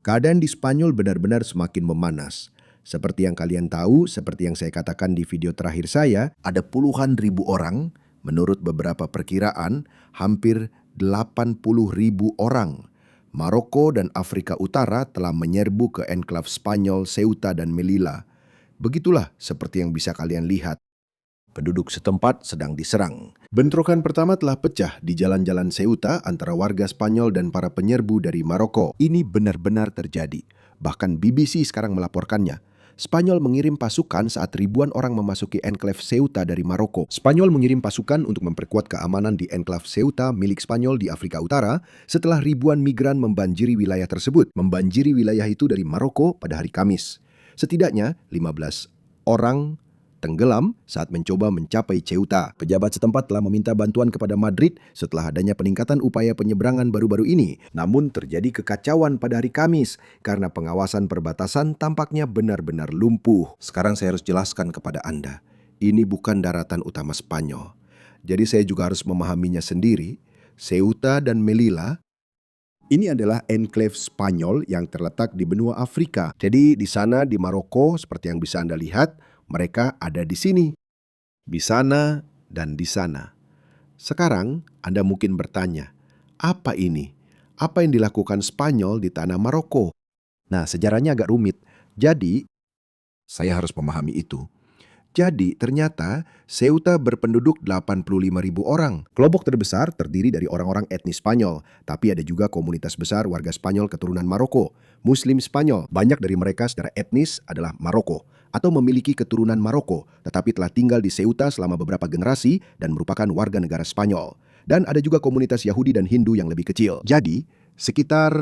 Keadaan di Spanyol benar-benar semakin memanas. Seperti yang kalian tahu, seperti yang saya katakan di video terakhir saya, ada puluhan ribu orang, menurut beberapa perkiraan, hampir 80 ribu orang. Maroko dan Afrika Utara telah menyerbu ke enklav Spanyol Ceuta dan Melilla. Begitulah seperti yang bisa kalian lihat. Penduduk setempat sedang diserang. Bentrokan pertama telah pecah di jalan-jalan Ceuta antara warga Spanyol dan para penyerbu dari Maroko. Ini benar-benar terjadi. Bahkan BBC sekarang melaporkannya. Spanyol mengirim pasukan saat ribuan orang memasuki enklav Ceuta dari Maroko. Spanyol mengirim pasukan untuk memperkuat keamanan di enklav Ceuta milik Spanyol di Afrika Utara setelah ribuan migran membanjiri wilayah tersebut. Membanjiri wilayah itu dari Maroko pada hari Kamis. Setidaknya 15 orang tenggelam saat mencoba mencapai Ceuta. Pejabat setempat telah meminta bantuan kepada Madrid setelah adanya peningkatan upaya penyeberangan baru-baru ini. Namun terjadi kekacauan pada hari Kamis karena pengawasan perbatasan tampaknya benar-benar lumpuh. Sekarang saya harus jelaskan kepada Anda, ini bukan daratan utama Spanyol. Jadi saya juga harus memahaminya sendiri. Ceuta dan Melilla ini adalah enklav Spanyol yang terletak di benua Afrika. Jadi di sana di Maroko seperti yang bisa Anda lihat, mereka ada di sini, di sana, dan di sana. Sekarang Anda mungkin bertanya, apa ini? Apa yang dilakukan Spanyol di tanah Maroko? Nah, sejarahnya agak rumit. Jadi, saya harus memahami itu. Jadi, ternyata Ceuta berpenduduk 85 ribu orang. Kelompok terbesar terdiri dari orang-orang etnis Spanyol, tapi ada juga komunitas besar warga Spanyol keturunan Maroko, Muslim Spanyol. Banyak dari mereka secara etnis adalah Maroko atau memiliki keturunan Maroko, tetapi telah tinggal di Ceuta selama beberapa generasi dan merupakan warga negara Spanyol. Dan ada juga komunitas Yahudi dan Hindu yang lebih kecil. Jadi, sekitar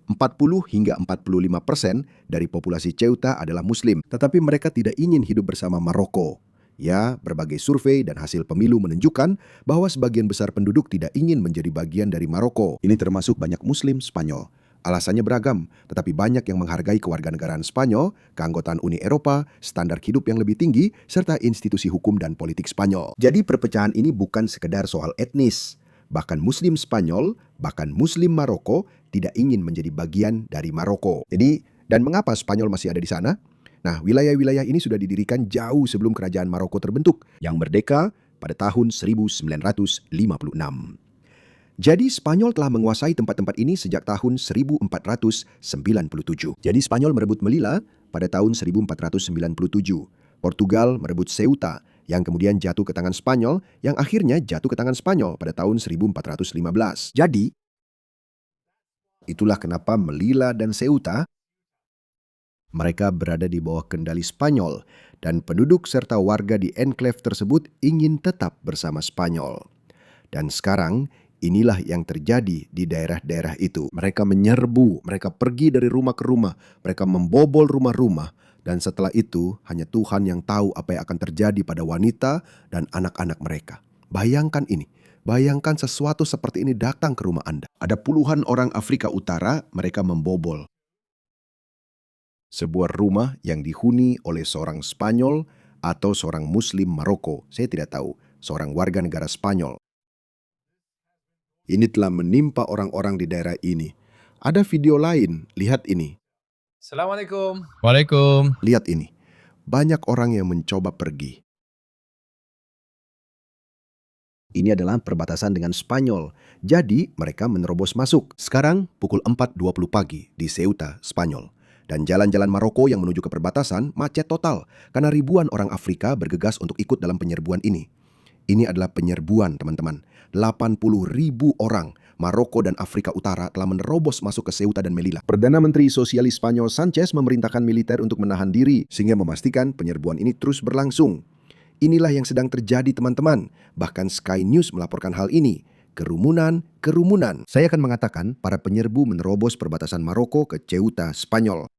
40 hingga 45% dari populasi Ceuta adalah Muslim, tetapi mereka tidak ingin hidup bersama Maroko. Ya, berbagai survei dan hasil pemilu menunjukkan bahwa sebagian besar penduduk tidak ingin menjadi bagian dari Maroko. Ini termasuk banyak Muslim Spanyol. Alasannya beragam, tetapi banyak yang menghargai kewarganegaraan Spanyol, keanggotaan Uni Eropa, standar hidup yang lebih tinggi, serta institusi hukum dan politik Spanyol. Jadi perpecahan ini bukan sekedar soal etnis. Bahkan Muslim Spanyol, bahkan Muslim Maroko tidak ingin menjadi bagian dari Maroko. Jadi, dan mengapa Spanyol masih ada di sana? Nah, wilayah-wilayah ini sudah didirikan jauh sebelum kerajaan Maroko terbentuk, yang merdeka pada tahun 1956. Jadi Spanyol telah menguasai tempat-tempat ini sejak tahun 1497. Jadi Spanyol merebut Melilla pada tahun 1497. Portugal merebut Ceuta, yang kemudian jatuh ke tangan Spanyol, yang akhirnya jatuh ke tangan Spanyol pada tahun 1415. Jadi, itulah kenapa Melilla dan Ceuta mereka berada di bawah kendali Spanyol, dan penduduk serta warga di enklav tersebut ingin tetap bersama Spanyol. Dan sekarang, inilah yang terjadi di daerah-daerah itu. Mereka menyerbu, mereka pergi dari rumah ke rumah, mereka membobol rumah-rumah, dan setelah itu hanya Tuhan yang tahu apa yang akan terjadi pada wanita dan anak-anak mereka. Bayangkan ini. Bayangkan sesuatu seperti ini datang ke rumah Anda. Ada puluhan orang Afrika Utara, mereka membobol sebuah rumah yang dihuni oleh seorang Spanyol atau seorang Muslim Maroko. Saya tidak tahu, seorang warga negara Spanyol. Ini telah menimpa orang-orang di daerah ini. Ada video lain, lihat ini. Assalamualaikum. Waalaikum. Lihat ini. Banyak orang yang mencoba pergi. Ini adalah perbatasan dengan Spanyol. Jadi, mereka menerobos masuk. Sekarang pukul 4.20 pagi di Ceuta, Spanyol. Dan jalan-jalan Maroko yang menuju ke perbatasan macet total karena ribuan orang Afrika bergegas untuk ikut dalam penyerbuan ini. Ini adalah penyerbuan, teman-teman. 80 ribu orang Maroko dan Afrika Utara telah menerobos masuk ke Ceuta dan Melilla. Perdana Menteri Sosialis Spanyol Sanchez memerintahkan militer untuk menahan diri sehingga memastikan penyerbuan ini terus berlangsung. Inilah yang sedang terjadi, teman-teman. Bahkan Sky News melaporkan hal ini. Kerumunan. Saya akan mengatakan para penyerbu menerobos perbatasan Maroko ke Ceuta, Spanyol.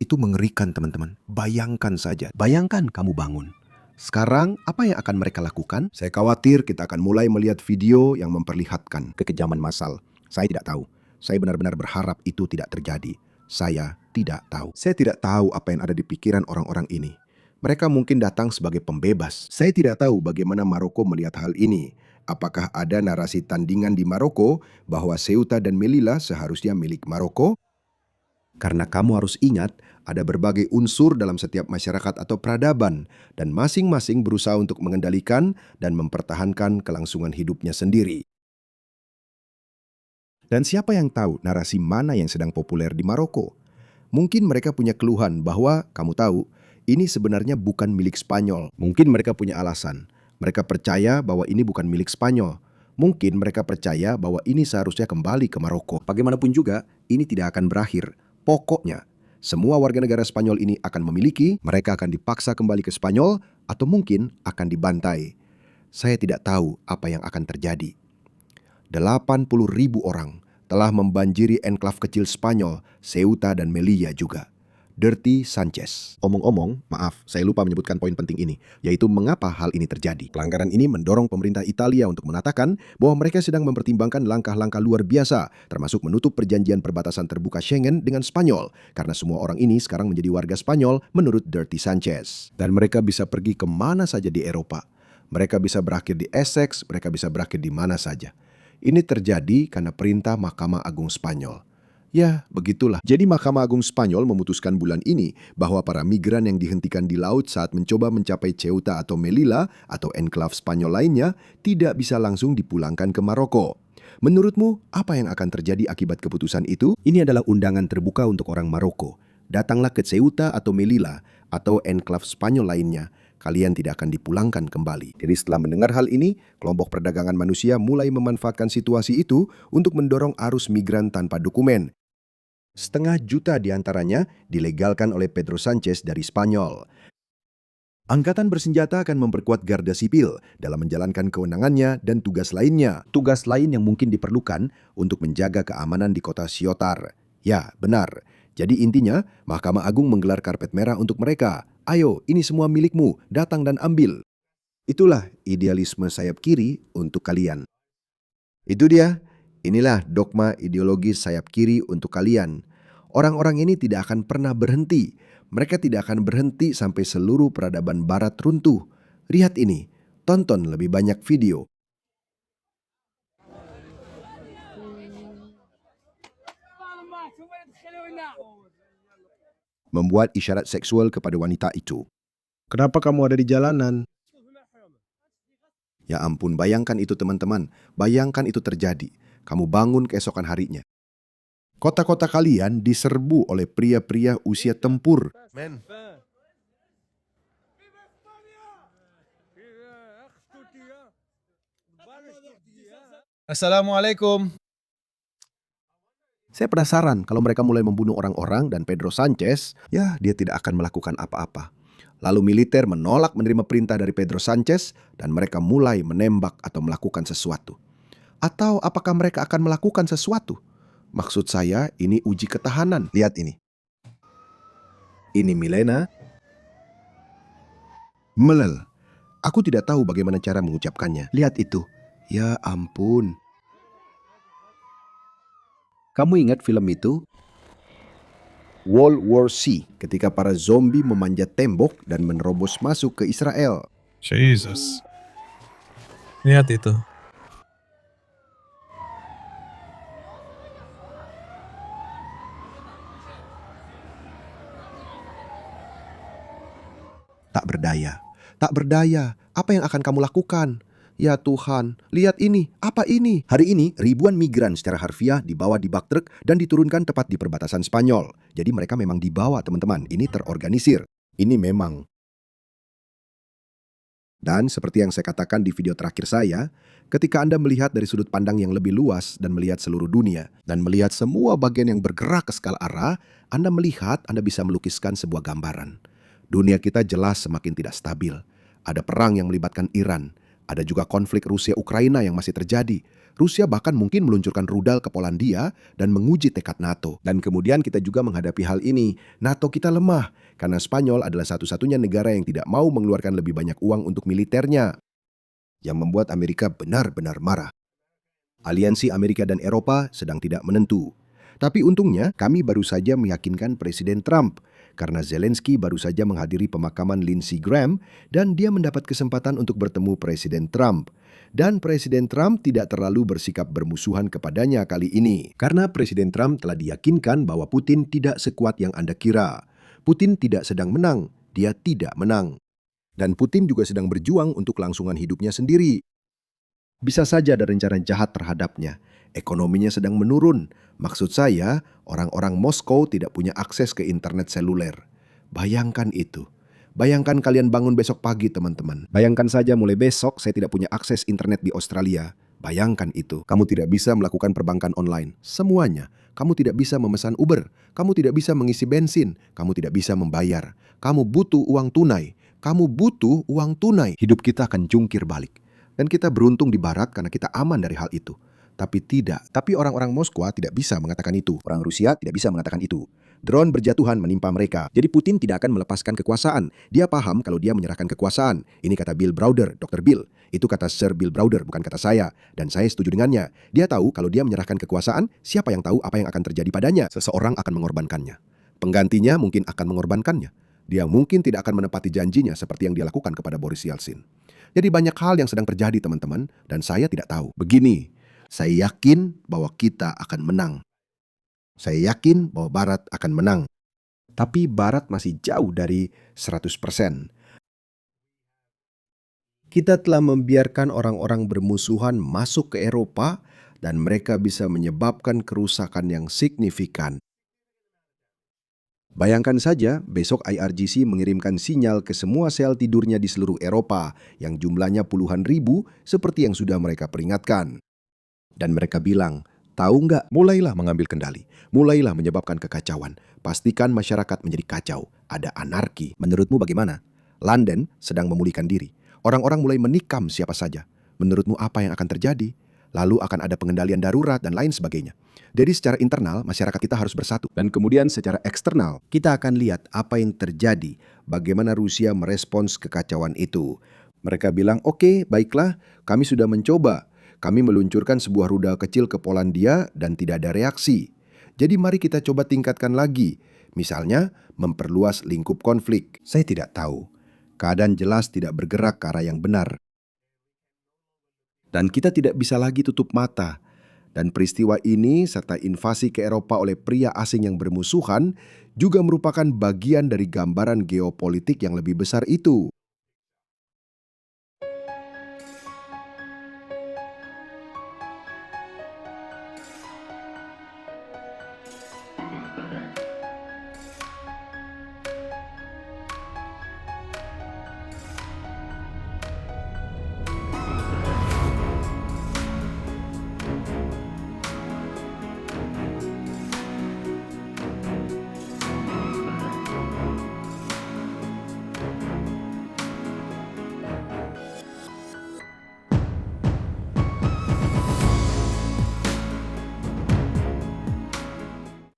Itu mengerikan, teman-teman. Bayangkan saja. Bayangkan kamu bangun. Sekarang, apa yang akan mereka lakukan? Saya khawatir kita akan mulai melihat video yang memperlihatkan kekejaman massal. Saya tidak tahu. Saya benar-benar berharap itu tidak terjadi. Saya tidak tahu. Saya tidak tahu apa yang ada di pikiran orang-orang ini. Mereka mungkin datang sebagai pembebas. Saya tidak tahu bagaimana Maroko melihat hal ini. Apakah ada narasi tandingan di Maroko bahwa Ceuta dan Melilla seharusnya milik Maroko? Karena kamu harus ingat, ada berbagai unsur dalam setiap masyarakat atau peradaban, dan masing-masing berusaha untuk mengendalikan dan mempertahankan kelangsungan hidupnya sendiri. Dan siapa yang tahu narasi mana yang sedang populer di Maroko? Mungkin mereka punya keluhan bahwa, kamu tahu, ini sebenarnya bukan milik Spanyol. Mungkin mereka punya alasan. Mereka percaya bahwa ini bukan milik Spanyol. Mungkin mereka percaya bahwa ini seharusnya kembali ke Maroko. Bagaimanapun juga, ini tidak akan berakhir. Pokoknya, semua warga negara Spanyol ini akan memiliki, mereka akan dipaksa kembali ke Spanyol, atau mungkin akan dibantai. Saya tidak tahu apa yang akan terjadi. 80.000 orang telah membanjiri enklav kecil Spanyol, Ceuta dan Melilla juga. Dirty Sanchez. Omong-omong, maaf, saya lupa menyebutkan poin penting ini, yaitu mengapa hal ini terjadi. Pelanggaran ini mendorong pemerintah Italia untuk mengatakan bahwa mereka sedang mempertimbangkan langkah-langkah luar biasa, termasuk menutup perjanjian perbatasan terbuka Schengen dengan Spanyol, karena semua orang ini sekarang menjadi warga Spanyol menurut Dirty Sanchez. Dan mereka bisa pergi kemana saja di Eropa. Mereka bisa berakhir di Essex, mereka bisa berakhir di mana saja. Ini terjadi karena perintah Mahkamah Agung Spanyol. Ya, begitulah. Jadi Mahkamah Agung Spanyol memutuskan bulan ini bahwa para migran yang dihentikan di laut saat mencoba mencapai Ceuta atau Melilla atau enklav Spanyol lainnya tidak bisa langsung dipulangkan ke Maroko. Menurutmu, apa yang akan terjadi akibat keputusan itu? Ini adalah undangan terbuka untuk orang Maroko. Datanglah ke Ceuta atau Melilla atau enklav Spanyol lainnya. Kalian tidak akan dipulangkan kembali. Jadi setelah mendengar hal ini, kelompok perdagangan manusia mulai memanfaatkan situasi itu untuk mendorong arus migran tanpa dokumen. 500 juta diantaranya dilegalkan oleh Pedro Sanchez dari Spanyol. Angkatan bersenjata akan memperkuat garda sipil dalam menjalankan kewenangannya dan tugas lainnya. Tugas lain yang mungkin diperlukan untuk menjaga keamanan di kota Ciotar. Ya, benar. Jadi intinya, Mahkamah Agung menggelar karpet merah untuk mereka. Ayo, ini semua milikmu, datang dan ambil. Itulah idealisme sayap kiri untuk kalian. Itu dia. Inilah dogma ideologis sayap kiri untuk kalian. Orang-orang ini tidak akan pernah berhenti. Mereka tidak akan berhenti sampai seluruh peradaban barat runtuh. Lihat ini, tonton lebih banyak video. Membuat isyarat seksual kepada wanita itu. Kenapa kamu ada di jalanan? Ya ampun, bayangkan itu teman-teman. Bayangkan itu terjadi. Kamu bangun keesokan harinya. Kota-kota kalian diserbu oleh pria-pria usia tempur. Assalamualaikum. Saya penasaran kalau mereka mulai membunuh orang-orang dan Pedro Sanchez, ya dia tidak akan melakukan apa-apa. Lalu militer menolak menerima perintah dari Pedro Sanchez dan mereka mulai menembak atau melakukan sesuatu. Atau apakah mereka akan melakukan sesuatu? Maksud saya ini uji ketahanan. Lihat ini. Ini Milena. Melel. Aku tidak tahu bagaimana cara mengucapkannya. Lihat itu. Ya ampun. Kamu ingat film itu? World War C, ketika para zombie memanjat tembok dan menerobos masuk ke Israel. Jesus. Lihat itu. Tak berdaya. Tak berdaya. Apa yang akan kamu lakukan? Ya Tuhan, lihat ini. Apa ini? Hari ini, ribuan migran secara harfiah dibawa di bak truk dan diturunkan tepat di perbatasan Spanyol. Jadi mereka memang dibawa, teman-teman. Ini terorganisir. Ini memang. Dan seperti yang saya katakan di video terakhir saya, ketika Anda melihat dari sudut pandang yang lebih luas dan melihat seluruh dunia, dan melihat semua bagian yang bergerak ke skala arah, Anda melihat, Anda bisa melukiskan sebuah gambaran. Dunia kita jelas semakin tidak stabil. Ada perang yang melibatkan Iran. Ada juga konflik Rusia-Ukraina yang masih terjadi. Rusia bahkan mungkin meluncurkan rudal ke Polandia dan menguji tekad NATO. Dan kemudian kita juga menghadapi hal ini. NATO kita lemah karena Spanyol adalah satu-satunya negara yang tidak mau mengeluarkan lebih banyak uang untuk militernya. Yang membuat Amerika benar-benar marah. Aliansi Amerika dan Eropa sedang tidak menentu. Tapi untungnya kami baru saja meyakinkan Presiden Trump karena Zelensky baru saja menghadiri pemakaman Lindsey Graham dan dia mendapat kesempatan untuk bertemu Presiden Trump. Dan Presiden Trump tidak terlalu bersikap bermusuhan kepadanya kali ini. Karena Presiden Trump telah diyakinkan bahwa Putin tidak sekuat yang Anda kira. Putin tidak sedang menang, dia tidak menang. Dan Putin juga sedang berjuang untuk kelangsungan hidupnya sendiri. Bisa saja ada rencana jahat terhadapnya. Ekonominya sedang menurun. Maksud saya, orang-orang Moskow tidak punya akses ke internet seluler. Bayangkan itu. Bayangkan kalian bangun besok pagi, teman-teman. Bayangkan saja mulai besok saya tidak punya akses internet di Australia. Bayangkan itu. Kamu tidak bisa melakukan perbankan online. Semuanya. Kamu tidak bisa memesan Uber. Kamu tidak bisa mengisi bensin. Kamu tidak bisa membayar. Kamu butuh uang tunai. Kamu butuh uang tunai. Hidup kita akan jungkir balik. Dan kita beruntung di barat karena kita aman dari hal itu. Tapi tidak. Tapi orang-orang Moskwa tidak bisa mengatakan itu. Orang Rusia tidak bisa mengatakan itu. Drone berjatuhan menimpa mereka. Jadi Putin tidak akan melepaskan kekuasaan. Dia paham kalau dia menyerahkan kekuasaan. Ini kata Bill Browder, Dr. Bill. Itu kata Sir Bill Browder, bukan kata saya. Dan saya setuju dengannya. Dia tahu kalau dia menyerahkan kekuasaan, siapa yang tahu apa yang akan terjadi padanya? Seseorang akan mengorbankannya. Penggantinya mungkin akan mengorbankannya. Dia mungkin tidak akan menepati janjinya seperti yang dia lakukan kepada Boris Yeltsin. Jadi banyak hal yang sedang terjadi, teman-teman, dan saya tidak tahu. Begini, saya yakin bahwa kita akan menang. Saya yakin bahwa Barat akan menang. Tapi Barat masih jauh dari 100%. Kita telah membiarkan orang-orang bermusuhan masuk ke Eropa dan mereka bisa menyebabkan kerusakan yang signifikan. Bayangkan saja besok IRGC mengirimkan sinyal ke semua sel tidurnya di seluruh Eropa yang jumlahnya puluhan ribu seperti yang sudah mereka peringatkan. Dan mereka bilang, tahu nggak, mulailah mengambil kendali. Mulailah menyebabkan kekacauan. Pastikan masyarakat menjadi kacau. Ada anarki. Menurutmu bagaimana? London sedang memulihkan diri. Orang-orang mulai menikam siapa saja. Menurutmu apa yang akan terjadi? Lalu akan ada pengendalian darurat dan lain sebagainya. Jadi secara internal, masyarakat kita harus bersatu. Dan kemudian secara eksternal, kita akan lihat apa yang terjadi. Bagaimana Rusia merespons kekacauan itu. Mereka bilang, oke, baiklah, kami sudah mencoba. Kami meluncurkan sebuah rudal kecil ke Polandia dan tidak ada reaksi. Jadi mari kita coba tingkatkan lagi. Misalnya, memperluas lingkup konflik. Saya tidak tahu. Keadaan jelas tidak bergerak ke arah yang benar. Dan kita tidak bisa lagi tutup mata. Dan peristiwa ini serta invasi ke Eropa oleh pria asing yang bermusuhan juga merupakan bagian dari gambaran geopolitik yang lebih besar itu.